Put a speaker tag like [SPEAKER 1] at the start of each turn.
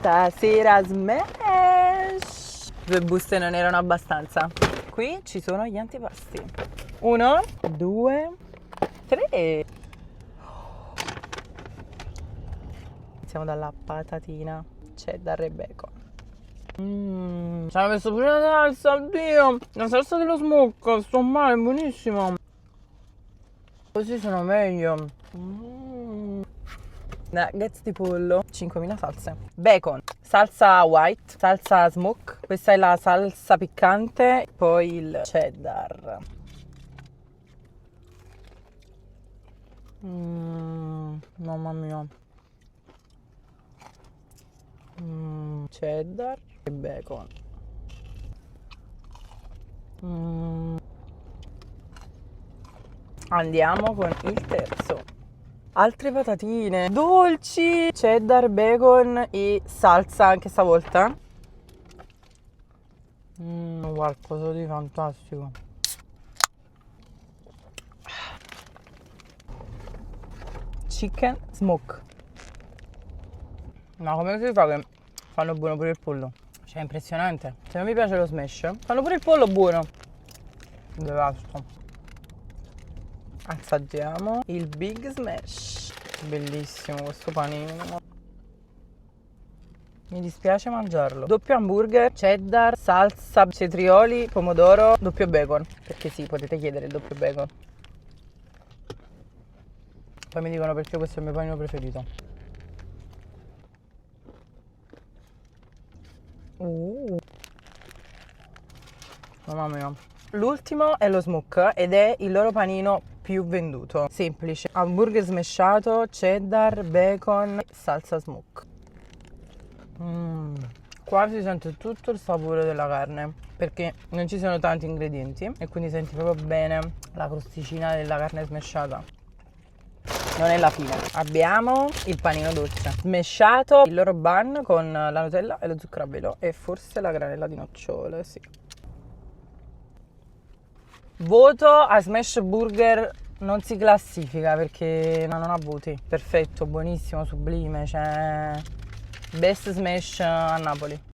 [SPEAKER 1] Stasera smash! 2 buste non erano abbastanza. Qui ci sono gli antipasti. 1, 2, 3. Iniziamo dalla patatina cheddar e bacon. Ci hanno messo pure la salsa, oddio! La salsa dello smoke, sto male, è buonissimo. Così sono meglio. Nuggets di pollo, 5.000 salse. Bacon, salsa white, salsa smoke. Questa è la salsa piccante, poi il cheddar. Mamma mia. Cheddar e bacon. Andiamo con il terzo. Altre patatine dolci, cheddar, bacon e salsa anche stavolta. Qualcosa di fantastico. Chicken smoke. Ma come si fa che fanno buono pure il pollo? Cioè è impressionante. Se non mi piace lo smash, fanno pure il pollo buono. Devasto. Assaggiamo il Big Smash. Bellissimo questo panino. Mi dispiace mangiarlo. Doppio hamburger, cheddar, salsa, cetrioli, pomodoro, doppio bacon. Perché sì, potete chiedere il doppio bacon. Poi mi dicono perché questo è il mio panino preferito. Mamma mia. L'ultimo è lo smoke ed è il loro panino più venduto. Semplice. Hamburger smashato, cheddar, bacon, salsa smoke. Qua si sente tutto il sapore della carne perché non ci sono tanti ingredienti e quindi senti proprio bene la crosticina della carne smashata. Non è la fine. Abbiamo il panino dolce smashato, il loro bun con la Nutella e lo zucchero a velo e forse la granella di nocciole, sì. Voto a Smash Burger non si classifica perché non ha voti. Perfetto, buonissimo, sublime, cioè best smash a Napoli.